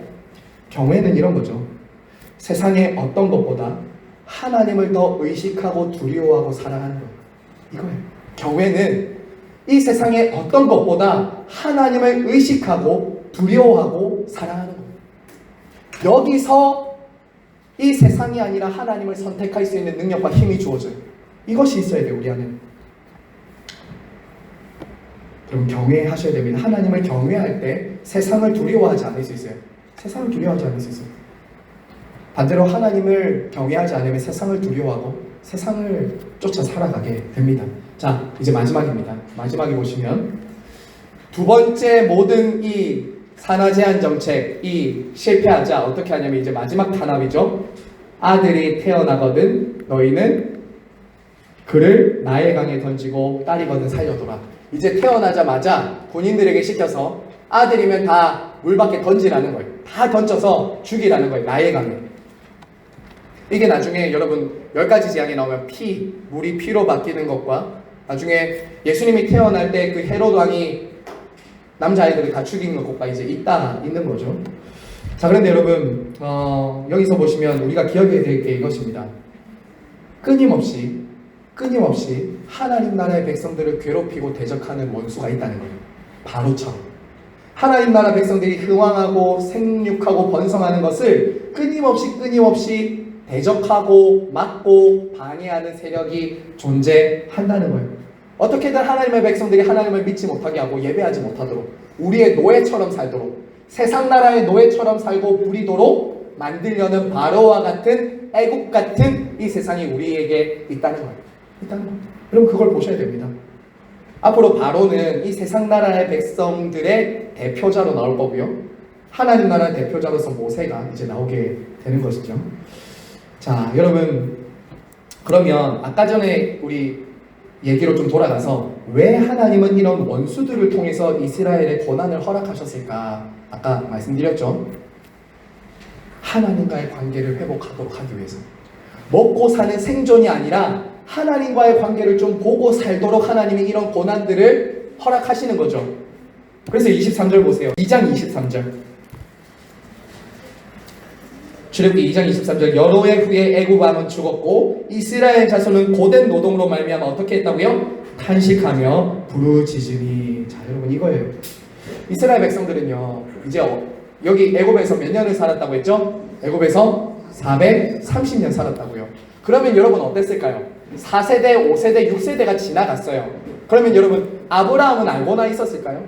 경외는 이런 거죠. 세상의 어떤 것보다 하나님을 더 의식하고 두려워하고 사랑하는 것. 이거예요. 경외는 이 세상의 어떤 것보다 하나님을 의식하고 두려워하고 사랑하는 것. 여기서 이 세상이 아니라 하나님을 선택할 수 있는 능력과 힘이 주어져요. 이것이 있어야 돼요, 우리 안에는. 그럼 경외하셔야 됩니다. 하나님을 경외할 때 세상을 두려워하지 않을 수 있어요. 세상을 두려워하지 않을 수 있어요. 반대로 하나님을 경외하지 않으면 세상을 두려워하고 세상을 쫓아 살아가게 됩니다. 자, 이제 마지막입니다. 마지막에 보시면 두 번째 모든 이 산하 제한 정책 이 실패하자 어떻게 하냐면 이제 마지막 탄압이죠. 아들이 태어나거든 너희는 그를 나의 강에 던지고 딸이거든 살려둬라. 이제 태어나자마자 군인들에게 시켜서 아들이면 다 물 밖에 던지라는 거예요. 다 던져서 죽이라는 거예요. 나의 강에. 이게 나중에 여러분 10가지 재앙이 나오면 물이 피로 바뀌는 것과 나중에 예수님이 태어날 때 그 헤롯 왕이 남자아이들을 다 죽인 것과 이제 있는 거죠. 자, 그런데 여러분 여기서 보시면 우리가 기억해야 될 게 이것입니다. 끊임없이 하나님 나라의 백성들을 괴롭히고 대적하는 원수가 있다는 거예요. 바로처럼 하나님 나라 백성들이 흥왕하고 생육하고 번성하는 것을 끊임없이 대적하고 막고 방해하는 세력이 존재한다는 거예요. 어떻게든 하나님의 백성들이 하나님을 믿지 못하게 하고 예배하지 못하도록, 우리의 노예처럼 살도록, 세상 나라의 노예처럼 살고 부리도록 만들려는 바로와 같은 애국 같은 이 세상이 우리에게 있다는 거예요. 그럼 그걸 보셔야 됩니다. 앞으로 바로는 이 세상 나라의 백성들의 대표자로 나올 거고요. 하나님 나라의 대표자로서 모세가 이제 나오게 되는 것이죠. 자, 여러분, 그러면 아까 전에 우리 얘기로 좀 돌아가서 왜 하나님은 이런 원수들을 통해서 이스라엘의 고난을 허락하셨을까? 아까 말씀드렸죠. 하나님과의 관계를 회복하도록 하기 위해서. 먹고 사는 생존이 아니라 하나님과의 관계를 좀 보고 살도록 하나님이 이런 고난들을 허락하시는 거죠. 그래서 23절 보세요. 2장 23절. 출애굽기 2장 23절. 여러 해 후에 애굽 왕은 죽었고 이스라엘 자손은 고된 노동으로 말미암아 어떻게 했다고요? 탄식하며 부르짖으니. 자, 여러분, 이거예요. 이스라엘 백성들은요, 이제 여기 애굽에서 몇 년을 살았다고 했죠? 애굽에서 430년 살았다고요. 그러면 여러분 어땠을까요? 4세대, 5세대, 6세대가 지나갔어요. 그러면 여러분 아브라함은 알고나 있었을까요?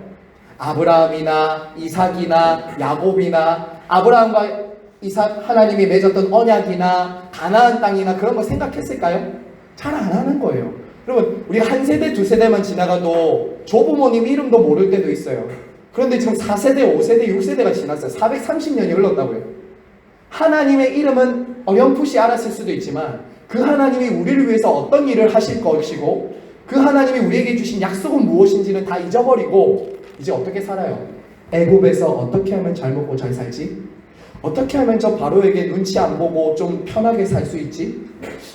아브라함이나 이삭이나 야곱이나 아브라함과 이삭 하나님이 맺었던 언약이나 가나안 땅이나 그런 거 생각했을까요? 잘 안 하는 거예요. 여러분, 우리가 한 세대, 두 세대만 지나가도 조부모님 이름도 모를 때도 있어요. 그런데 지금 4세대, 5세대, 6세대가 지났어요. 430년이 흘렀다고요. 하나님의 이름은 어렴풋이 알았을 수도 있지만 그 하나님이 우리를 위해서 어떤 일을 하실 것이고 그 하나님이 우리에게 주신 약속은 무엇인지는 다 잊어버리고 이제 어떻게 살아요? 애굽에서 어떻게 하면 잘 먹고 잘 살지? 어떻게 하면 저 바로에게 눈치 안 보고 좀 편하게 살 수 있지?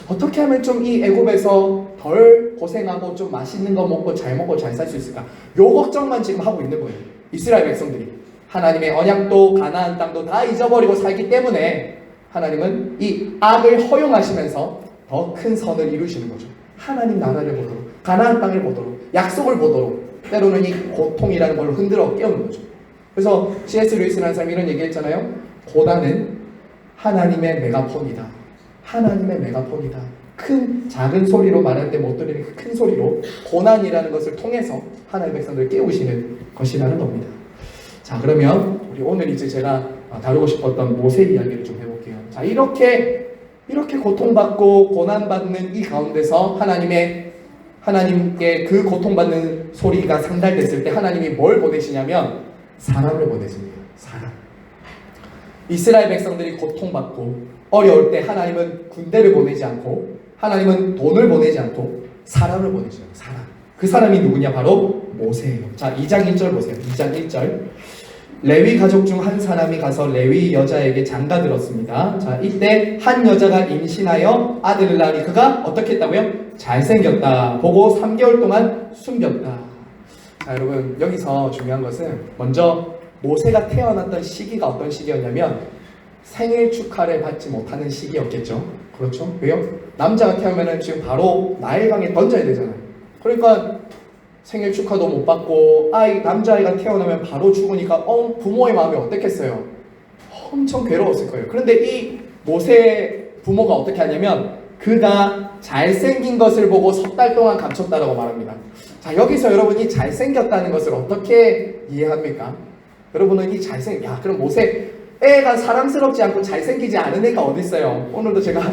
어떻게 하면 좀 이 애굽에서 덜 고생하고 좀 맛있는 거 먹고 잘 살 수 있을까? 요 걱정만 지금 하고 있는 거예요. 이스라엘 백성들이. 하나님의 언약도 가나안 땅도 다 잊어버리고 살기 때문에 하나님은 이 악을 허용하시면서 더 큰 선을 이루시는 거죠. 하나님 나라를 보도록, 가나안 땅을 보도록, 약속을 보도록, 때로는 이 고통이라는 걸 흔들어 깨우는 거죠. 그래서 C.S. 루이스라는 사람이 이런 얘기 했잖아요. 고난은 하나님의 메가폰이다. 하나님의 메가폰이다. 작은 소리로 말할 때 못 들리는 그 큰 소리로 고난이라는 것을 통해서 하나님의 백성들을 깨우시는 것이라는 겁니다. 자, 그러면 우리 오늘 이제 제가 다루고 싶었던 모세 이야기를 좀 해볼게요. 자, 이렇게 고통받고 고난받는 이 가운데서 하나님의 하나님께 그 고통받는 소리가 상달됐을 때 하나님이 뭘 보내시냐면 사람을 보내십니다. 사람. 이스라엘 백성들이 고통받고 어려울 때 하나님은 군대를 보내지 않고 하나님은 돈을 보내지 않고 사람을 보내셔요. 사람. 그 사람이 누구냐? 바로 모세예요. 자, 2장 1절 보세요. 2장 1절. 레위 가족 중 한 사람이 가서 레위 여자에게 장가들었습니다. 자, 이때 한 여자가 임신하여 아들을 낳으니 그가 어떻게 했다고요? 잘생겼다. 보고 3개월 동안 숨겼다. 자, 여러분 여기서 중요한 것은 먼저 모세가 태어났던 시기가 어떤 시기였냐면 생일 축하를 받지 못하는 시기였겠죠. 그렇죠? 왜요? 남자가 태어나면 지금 바로 나일강에 던져야 되잖아요. 그러니까 생일 축하도 못 받고 남자아이가 태어나면 바로 죽으니까 부모의 마음이 어땠겠어요? 엄청 괴로웠을 거예요. 그런데 이 모세 부모가 어떻게 하냐면 그가 잘생긴 것을 보고 석 달 동안 감췄다라고 말합니다. 자, 여기서 여러분이 잘생겼다는 것을 어떻게 이해합니까? 여러분은 그럼 모세 애가 사랑스럽지 않고 잘생기지 않은 애가 어디 있어요? 오늘도 제가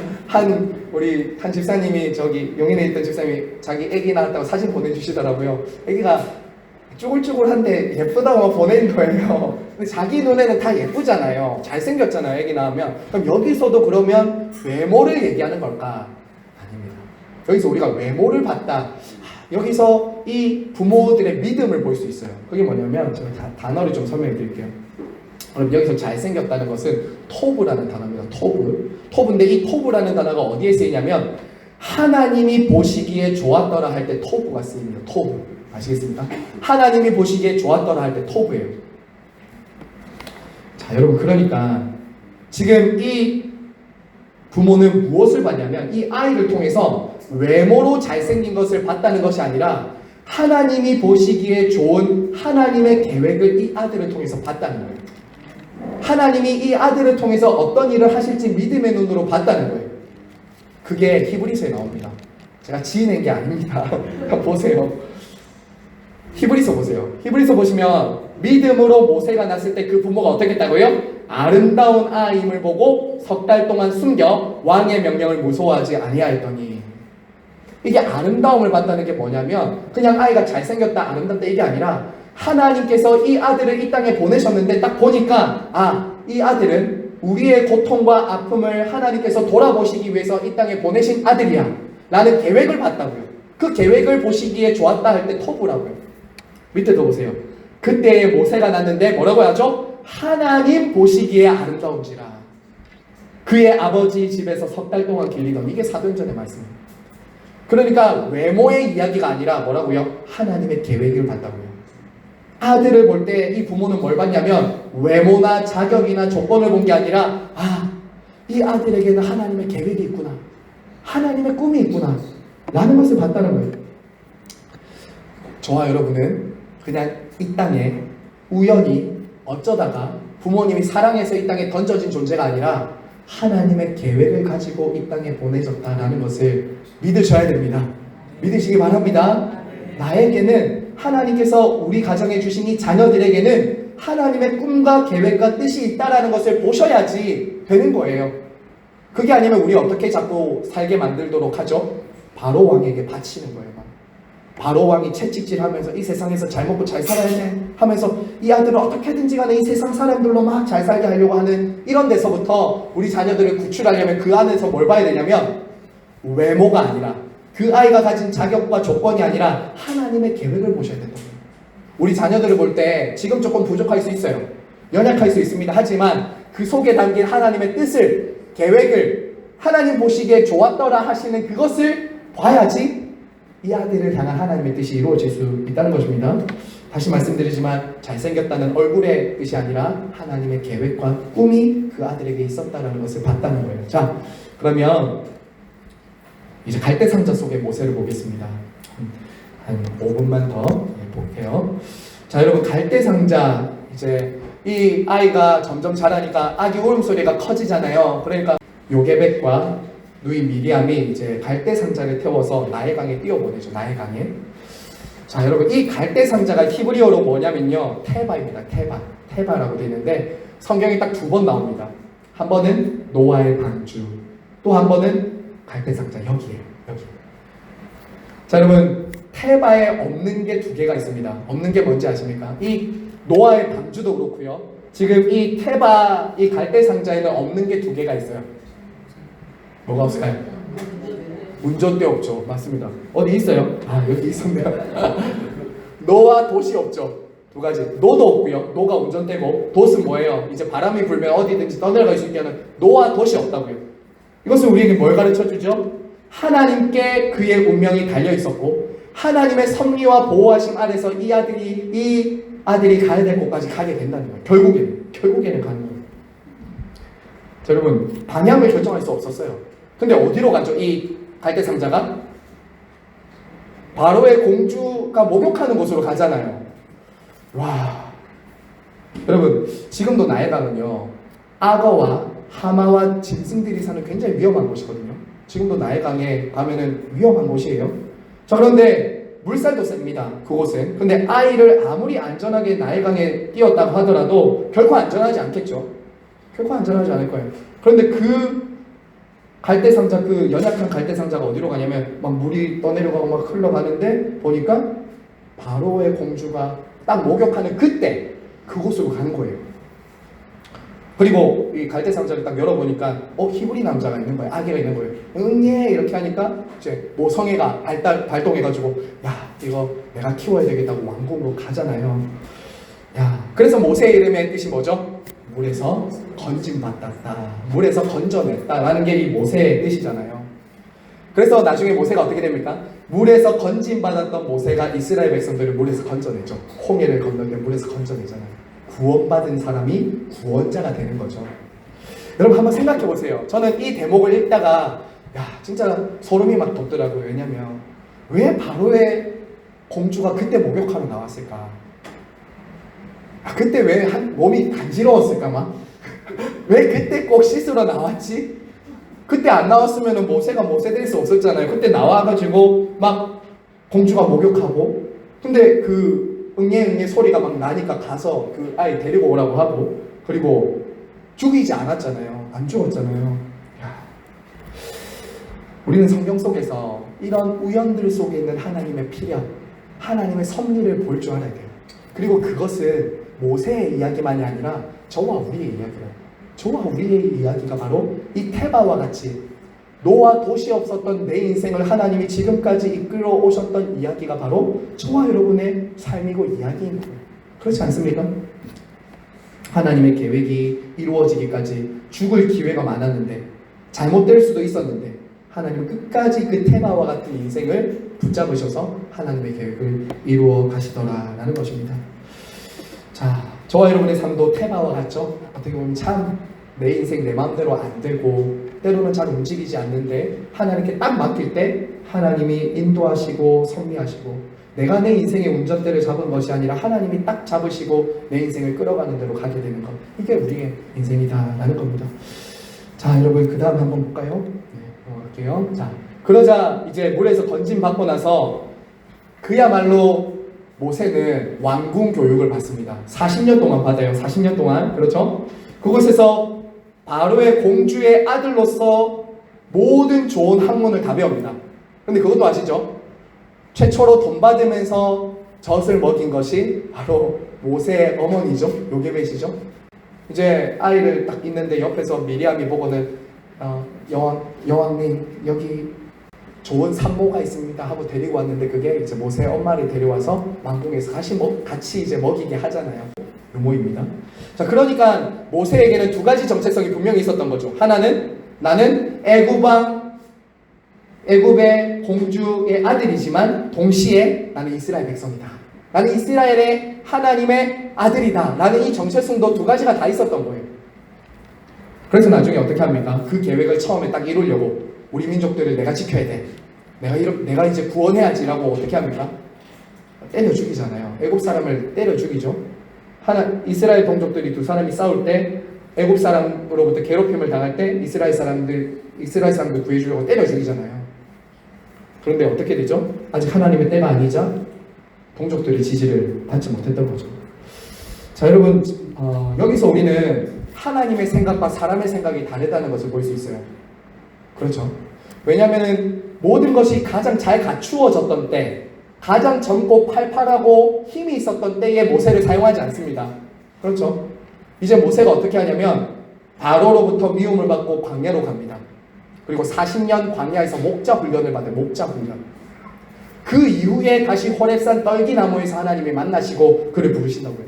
우리 한 집사님이 저기 용인에 있던 집사님이 자기 애기 낳았다고 사진 보내주시더라고요. 애기가 쭈글쭈글한데 예쁘다고 보낸 거예요. 근데 자기 눈에는 다 예쁘잖아요. 잘생겼잖아요. 애기 낳으면. 그럼 여기서도 그러면 외모를 얘기하는 걸까? 아닙니다. 여기서 우리가 외모를 봤다. 여기서 이 부모들의 믿음을 볼 수 있어요. 그게 뭐냐면 제가 단어를 좀 설명해 드릴게요. 그럼 여기서 잘생겼다는 것은 토브라는 단어입니다. 토브인데 이 토브라는 단어가 어디에 쓰이냐면 하나님이 보시기에 좋았더라 할 때 토브가 쓰입니다. 토브. 아시겠습니까? 하나님이 보시기에 좋았더라 할 때 토브예요. 자, 여러분 그러니까 지금 이 부모는 무엇을 봤냐면 이 아이를 통해서 외모로 잘생긴 것을 봤다는 것이 아니라 하나님이 보시기에 좋은 하나님의 계획을 이 아들을 통해서 봤다는 거예요. 하나님이 이 아들을 통해서 어떤 일을 하실지 믿음의 눈으로 봤다는 거예요. 그게 히브리서에 나옵니다. 제가 지어낸 게 아닙니다. 보세요. 히브리서 보세요. 히브리서 보시면 믿음으로 모세가 났을 때 그 부모가 어떻게 했다고요? 아름다운 아이임을 보고 석 달 동안 숨겨 왕의 명령을 무서워하지 아니하였더니. 이게 아름다움을 봤다는 게 뭐냐면 그냥 아이가 잘생겼다 아름답다 이게 아니라 하나님께서 이 아들을 이 땅에 보내셨는데 딱 보니까 이 아들은 우리의 고통과 아픔을 하나님께서 돌아보시기 위해서 이 땅에 보내신 아들이야 라는 계획을 봤다고요. 그 계획을 보시기에 좋았다 할 때 토부라고요. 밑에도 보세요. 그때 모세가 났는데 뭐라고 하죠? 하나님 보시기에 아름다운지라. 그의 아버지 집에서 석 달 동안 길리던 이게 사도행전의 말씀입니다. 그러니까 외모의 이야기가 아니라 뭐라고요? 하나님의 계획을 봤다고요. 아들을 볼 때 이 부모는 뭘 봤냐면 외모나 자격이나 조건을 본 게 아니라 이 아들에게는 하나님의 계획이 있구나. 하나님의 꿈이 있구나. 라는 것을 봤다는 거예요. 저와 여러분은 그냥 이 땅에 우연히 어쩌다가 부모님이 사랑해서 이 땅에 던져진 존재가 아니라 하나님의 계획을 가지고 이 땅에 보내졌다라는 것을 믿으셔야 됩니다. 믿으시기 바랍니다. 나에게는 하나님께서 우리 가정에 주신 이 자녀들에게는 하나님의 꿈과 계획과 뜻이 있다라는 것을 보셔야지 되는 거예요. 그게 아니면 우리 어떻게 자꾸 살게 만들도록 하죠? 바로 왕에게 바치는 거예요. 바로 왕이 채찍질하면서 이 세상에서 잘 먹고 잘 살아야 돼 하면서 이 아들을 어떻게든지 간에 이 세상 사람들로 막 잘 살게 하려고 하는 이런 데서부터 우리 자녀들을 구출하려면 그 안에서 뭘 봐야 되냐면 외모가 아니라 그 아이가 가진 자격과 조건이 아니라 하나님의 계획을 보셔야 된다고. 우리 자녀들을 볼 때 지금 조금 부족할 수 있어요. 연약할 수 있습니다. 하지만 그 속에 담긴 하나님의 뜻을, 계획을 하나님 보시기에 좋았더라 하시는 그것을 봐야지 이 아들을 향한 하나님의 뜻이 이루어질 수 있다는 것입니다. 다시 말씀드리지만 잘생겼다는 얼굴의 뜻이 아니라 하나님의 계획과 꿈이 그 아들에게 있었다는 것을 봤다는 거예요. 자, 그러면 이제 갈대상자 속의 모세를 보겠습니다. 한 5분만 더 볼게요. 자, 여러분 갈대상자 이제 이 아이가 점점 자라니까 아기 울음소리가 커지잖아요. 그러니까 요게벳과 누이 미리암이 이제 갈대상자를 태워서 나일강에 띄워보내죠. 나일강에. 자, 여러분 이 갈대상자가 히브리어로 뭐냐면요 테바입니다. 테바라고 되어 있는데 성경에 딱 2번 나옵니다. 한 번은 노아의 방주, 또 한 번은 갈대상자 여기에요. 여기. 자, 여러분, 테바에 없는 게 두 개가 있습니다. 없는 게 뭔지 아십니까? 이 노아의 방주도 그렇고요. 지금 이 테바, 이 갈대 상자에는 없는 게 두 개가 있어요. 뭐가 없을까요? 운전대 없죠. 맞습니다. 어디 있어요? 아, 여기 있었네요. 노와 돛이 없죠. 두 가지. 노도 없고요. 노가 운전대고, 돛은 뭐예요? 이제 바람이 불면 어디든지 떠내려갈 수 있게 하는 노와 돛이 없다고요. 이것은 우리에게 뭘 가르쳐 주죠? 하나님께 그의 운명이 달려 있었고, 하나님의 섭리와 보호하심 아래서 이 아들이 가야 될 곳까지 가게 된다는 거예요. 결국에는 가는 거예요. 자, 여러분, 방향을 결정할 수 없었어요. 근데 어디로 갔죠? 이 갈대 상자가? 바로의 공주가 목욕하는 곳으로 가잖아요. 와, 여러분, 지금도 나일강은요, 악어와 하마와 짐승들이 사는 굉장히 위험한 곳이거든요. 지금도 나일강에 가면은 위험한 곳이에요. 자, 그런데 물살도 셉니다. 그곳은. 근데 아이를 아무리 안전하게 나일강에 띄웠다고 하더라도 결코 안전하지 않겠죠. 결코 안전하지 않을 거예요. 그런데 그 갈대 상자, 그 연약한 갈대 상자가 어디로 가냐면 막 물이 떠내려가고 막 흘러가는데 보니까 바로의 공주가 딱 목욕하는 그때 그곳으로 가는 거예요. 그리고 이 갈대 상자를 딱 열어보니까 히브리 남자가 있는 거예요. 아기가 있는 거예요. 예 이렇게 하니까 이제 모성애가 발동해가지고 야, 이거 내가 키워야 되겠다고 왕궁으로 가잖아요. 야, 그래서 모세의 이름의 뜻이 뭐죠? 물에서 건짐받았다. 물에서 건져냈다라는 게 이 모세의 뜻이잖아요. 그래서 나중에 모세가 어떻게 됩니까? 물에서 건짐받았던 모세가 이스라엘 백성들을 물에서 건져내죠. 홍해를 건널 때 물에서 건져내잖아요. 구원받은 사람이 구원자가 되는 거죠. 여러분 한번 생각해 보세요. 저는 이 대목을 읽다가 야, 진짜 소름이 막 돋더라고요. 왜냐면 왜 바로의 공주가 그때 목욕하러 나왔을까? 그때 왜 몸이 간지러웠을까 막? 왜 그때 꼭 씻으러 나왔지? 그때 안 나왔으면 모세가 모세 될 수 없었잖아요. 그때 나와가지고 막 공주가 목욕하고, 근데 그 응애 소리가 막 나니까 가서 그 아이 데리고 오라고 하고, 그리고 죽이지 않았잖아요. 안 죽었잖아요. 야. 우리는 성경 속에서 이런 우연들 속에 있는 하나님의 필연, 하나님의 섭리를 볼 줄 알아야 돼요. 그리고 그것은 모세의 이야기만이 아니라 저와 우리의 이야기예요. 저와 우리의 이야기가 바로 이 테바와 같이 노와 돛이 없었던 내 인생을 하나님이 지금까지 이끌어 오셨던 이야기가 바로 저와 여러분의 삶이고 이야기인 거예요. 그렇지 않습니까? 하나님의 계획이 이루어지기까지 죽을 기회가 많았는데, 잘못될 수도 있었는데, 하나님은 끝까지 그 테바와 같은 인생을 붙잡으셔서 하나님의 계획을 이루어 가시더라라는 것입니다. 자, 저와 여러분의 삶도 테바와 같죠? 어떻게 보면 참 내 인생 내 마음대로 안 되고 때로는 잘 움직이지 않는데 하나님께 딱 맡길 때 하나님이 인도하시고 섭리하시고, 내가 내 인생의 운전대를 잡은 것이 아니라 하나님이 딱 잡으시고 내 인생을 끌어가는 대로 가게 되는 것, 이게 우리의 인생이다라는 겁니다. 자, 여러분 그 다음 한번 볼까요? 네, 넘어갈게요. 자, 그러자 이제 물에서 건짐 받고 나서 그야말로 모세는 왕궁 교육을 받습니다. 40년 동안 받아요. 40년 동안. 그렇죠? 그곳에서 바로의 공주의 아들로서 모든 좋은 학문을 다 배웁니다. 근데 그것도 아시죠? 최초로 돈 받으면서 젖을 먹인 것이 바로 모세의 어머니죠. 요게벳이죠. 이제 아이를 딱 있는데 옆에서 미리암이 보고는 여왕님 여기 좋은 산모가 있습니다 하고 데리고 왔는데, 그게 이제 모세의 엄마를 데려와서 왕궁에서 같이 이제 먹이게 하잖아요. 유모입니다. 자, 그러니까 모세에게는 두 가지 정체성이 분명히 있었던 거죠. 하나는 나는 애굽의 공주의 아들이지만 동시에 나는 이스라엘 백성이다. 나는 이스라엘의 하나님의 아들이다. 라는 이 정체성도 두 가지가 다 있었던 거예요. 그래서 나중에 어떻게 합니까? 그 계획을 처음에 딱 이루려고 우리 민족들을 내가 지켜야 돼. 내가 이제 구원해야지라고 어떻게 합니까? 때려 죽이잖아요. 애굽 사람을 때려 죽이죠. 이스라엘 동족들이 두 사람이 싸울 때 애굽 사람으로부터 괴롭힘을 당할 때 이스라엘 사람들 구해주려고 때려 죽이잖아요. 그런데 어떻게 되죠? 아직 하나님의 때가 아니자 동족들이 지지를 받지 못했던 거죠. 자, 여러분 여기서 우리는 하나님의 생각과 사람의 생각이 다르다는 것을 볼 수 있어요. 그렇죠? 왜냐하면 모든 것이 가장 잘 갖추어졌던 때, 가장 젊고 팔팔하고 힘이 있었던 때에 모세를 사용하지 않습니다. 그렇죠? 이제 모세가 어떻게 하냐면 바로로부터 미움을 받고 광야로 갑니다. 그리고 40년 광야에서 목자 훈련을 받아요. 목자 훈련. 그 이후에 다시 호렙산 떨기나무에서 하나님이 만나시고 그를 부르신다고요.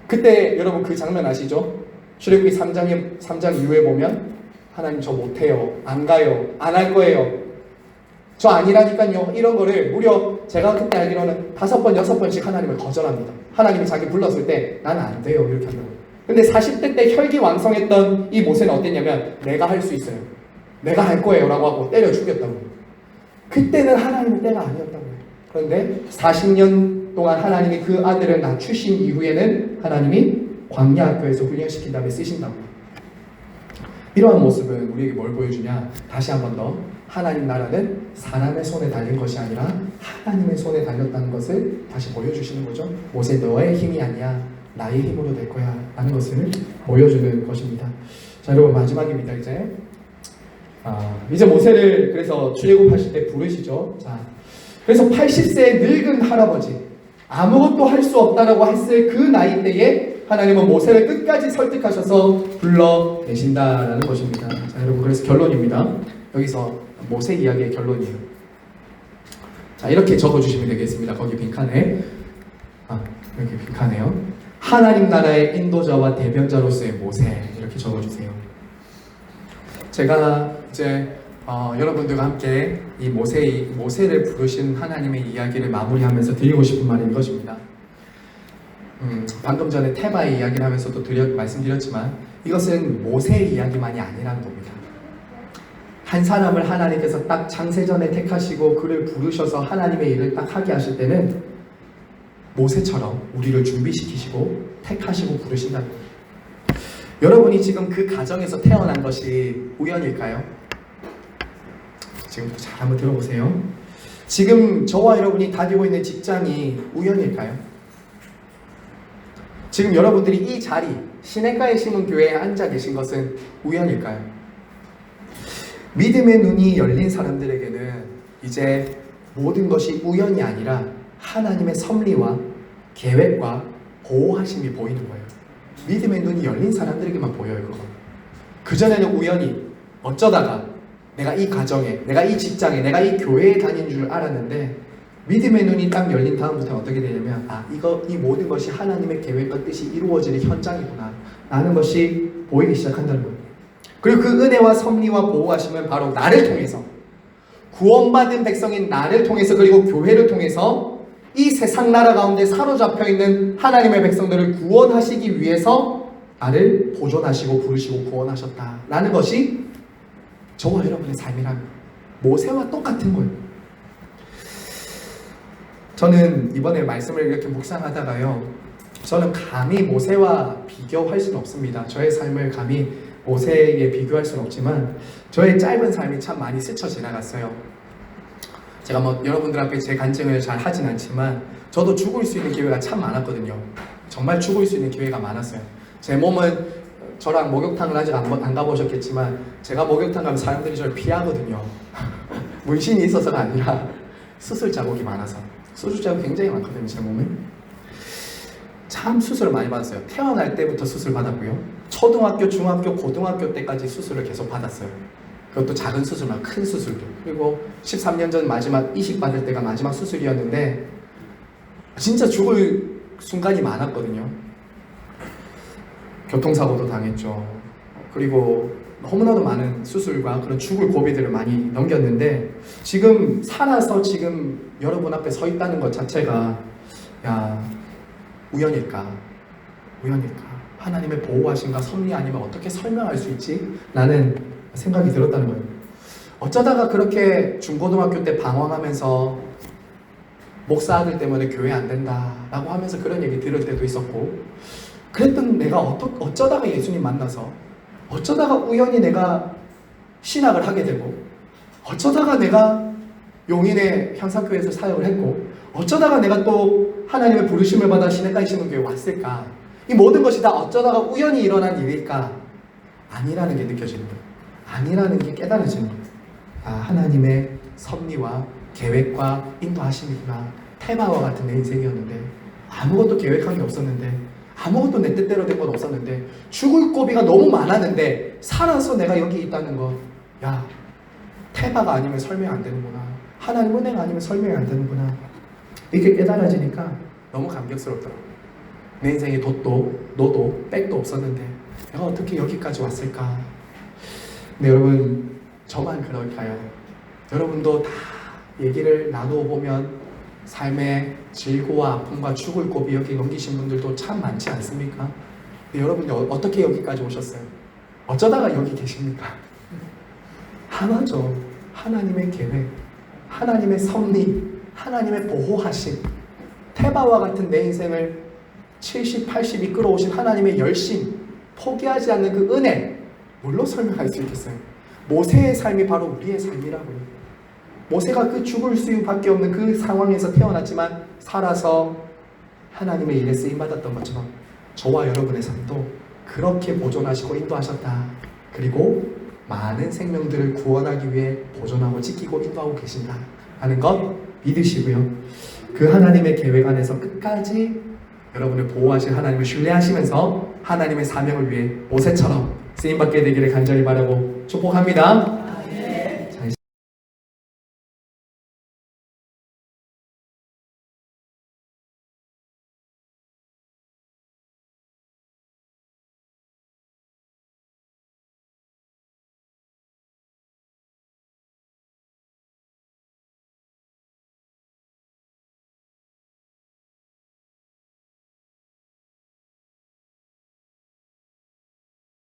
그때 여러분 그 장면 아시죠? 출애굽기 3장 이후에 보면 하나님 저 못해요. 안 가요. 안 할 거예요. 저 아니라니까요. 이런 거를 무려 제가 그때 알기로는 5번, 6번씩 하나님을 거절합니다. 하나님이 자기 불렀을 때 나는 안 돼요. 이렇게 한다고요. 근데 40대 때 혈기왕성했던 이 모세는 어땠냐면 내가 할 수 있어요. 내가 할 거예요. 라고 하고 때려 죽였다고요. 그때는 하나님의 때가 아니었다고요. 그런데 40년 동안 하나님이 그 아들을 낳추신 이후에는 하나님이 광야 학교에서 훈련시킨 다음에 쓰신다고요. 이러한 모습은 우리에게 뭘 보여주냐? 다시 한 번 더 하나님 나라는 사람의 손에 달린 것이 아니라 하나님의 손에 달렸다는 것을 다시 보여주시는 거죠. 모세 너의 힘이 아니야. 나의 힘으로 될 거야. 라는 것을 보여주는 것입니다. 자, 여러분 마지막입니다. 이제 모세를 그래서 출애굽하실 때 부르시죠. 자, 그래서 80세의 늙은 할아버지 아무것도 할 수 없다라고 했을 그 나이 때에 하나님은 모세를 끝까지 설득하셔서 불러내신다라는 것입니다. 자, 여러분 그래서 결론입니다. 여기서 모세 이야기의 결론이에요. 자, 이렇게 적어주시면 되겠습니다. 거기 빈칸에 이렇게 빈칸에요. 하나님 나라의 인도자와 대변자로서의 모세 이렇게 적어주세요. 제가 이제 여러분들과 함께 이 모세를 부르신 하나님의 이야기를 마무리하면서 드리고 싶은 말은 이것입니다. 방금 전에 테마의 이야기를 하면서도 말씀드렸지만 이것은 모세의 이야기만이 아니라는 겁니다. 한 사람을 하나님께서 딱 창세전에 택하시고 그를 부르셔서 하나님의 일을 딱 하게 하실 때는 모세처럼 우리를 준비시키시고 택하시고 부르신다는 거예요. 여러분이 지금 그 가정에서 태어난 것이 우연일까요? 지금부터 잘 한번 들어보세요. 지금 저와 여러분이 다니고 있는 직장이 우연일까요? 지금 여러분들이 이 자리, 시냇가에 심은 교회에 앉아 계신 것은 우연일까요? 믿음의 눈이 열린 사람들에게는 이제 모든 것이 우연이 아니라 하나님의 섭리와 계획과 보호하심이 보이는 거예요. 믿음의 눈이 열린 사람들에게만 보여요. 그거. 그전에는 우연히 어쩌다가 내가 이 가정에, 내가 이 직장에, 내가 이 교회에 다닌 줄 알았는데 믿음의 눈이 딱 열린 다음부터 어떻게 되냐면 이 모든 것이 하나님의 계획과 뜻이 이루어지는 현장이구나 라는 것이 보이기 시작한다는 거예요. 그리고 그 은혜와 섭리와 보호하심은 바로 나를 통해서 구원받은 백성인 나를 통해서 그리고 교회를 통해서 이 세상 나라 가운데 사로잡혀 있는 하나님의 백성들을 구원하시기 위해서 나를 보존하시고 부르시고 구원하셨다라는 것이 저와 여러분의 삶이라는 모세와 똑같은 거예요. 저는 이번에 말씀을 이렇게 묵상하다가요, 저는 감히 모세와 비교할 수는 없습니다. 저의 삶을 감히 모세에게 비교할 수는 없지만 저의 짧은 삶이 참 많이 스쳐 지나갔어요. 제가 여러분들 앞에 제 간증을 잘 하진 않지만 저도 죽을 수 있는 기회가 참 많았거든요. 정말 죽을 수 있는 기회가 많았어요. 제 몸은 저랑 목욕탕을 아직 안 가보셨겠지만 제가 목욕탕 가면 사람들이 저를 피하거든요. 문신이 있어서가 아니라 수술 자국이 많아서. 수술 자국 굉장히 많거든요. 제 몸에. 참 수술을 많이 받았어요. 태어날 때부터 수술 받았고요. 초등학교, 중학교, 고등학교 때까지 수술을 계속 받았어요. 그것도 작은 수술만 큰 수술도. 그리고 13년 전 마지막 이식 받을 때가 마지막 수술이었는데 진짜 죽을 순간이 많았거든요. 교통사고도 당했죠. 그리고 너무나도 많은 수술과 그런 죽을 고비들을 많이 넘겼는데 지금 살아서 지금 여러분 앞에 서 있다는 것 자체가 우연일까? 하나님의 보호하심과 섭리 아니면 어떻게 설명할 수 있지? 라는 생각이 들었다는 거예요. 어쩌다가 그렇게 중고등학교 때 방황하면서 목사 아들 때문에 교회 안 된다 라고 하면서 그런 얘기 들을 때도 있었고, 그랬던 내가 어쩌다가 예수님 만나서 어쩌다가 우연히 내가 신학을 하게 되고 어쩌다가 내가 용인의 향사교회에서 사역을 했고 어쩌다가 내가 또 하나님의 부르심을 받아 시냇가에 심은 교회에 왔을까? 이 모든 것이 다 어쩌다가 우연히 일어난 일일까? 아니라는 게 느껴지는 거예요. 아니라는 게 깨달아지는 거예요. 하나님의 섭리와 계획과 인도하심이구나. 테마와 같은 내 인생이었는데 아무것도 계획한 게 없었는데 아무것도 내 뜻대로 된 건 없었는데 죽을 고비가 너무 많았는데 살아서 내가 여기 있다는 거, 야, 테마가 아니면 설명 안 되는구나. 하나님 은혜가 아니면 설명이 안 되는구나. 이렇게 깨달아지니까 너무 감격스럽더라고요. 내 인생에 노도 백도 없었는데 내가 어떻게 여기까지 왔을까. 근데 여러분, 저만 그럴까요? 여러분도 다 얘기를 나누어 보면 삶의 질고와 아픔과 죽을 고비 여기 넘기신 분들도 참 많지 않습니까? 근데 여러분이 어떻게 여기까지 오셨어요? 어쩌다가 여기 계십니까? 하나죠. 하나님의 계획, 하나님의 섭리, 하나님의 보호하심, 테바와 같은 내 인생을 70, 80 이끌어오신 하나님의 열심, 포기하지 않는 그 은혜, 뭘로 설명할 수 있겠어요? 모세의 삶이 바로 우리의 삶이라고요. 모세가 그 죽을 수밖에 없는 그 상황에서 태어났지만 살아서 하나님의 일에 쓰임받았던 것처럼 저와 여러분의 삶도 그렇게 보존하시고 인도하셨다. 그리고 많은 생명들을 구원하기 위해 보존하고 지키고 인도하고 계신다 하는 것 믿으시고요. 그 하나님의 계획 안에서 끝까지 여러분을 보호하실 하나님을 신뢰하시면서 하나님의 사명을 위해 모세처럼 쓰임받게 되기를 간절히 바라고 축복합니다.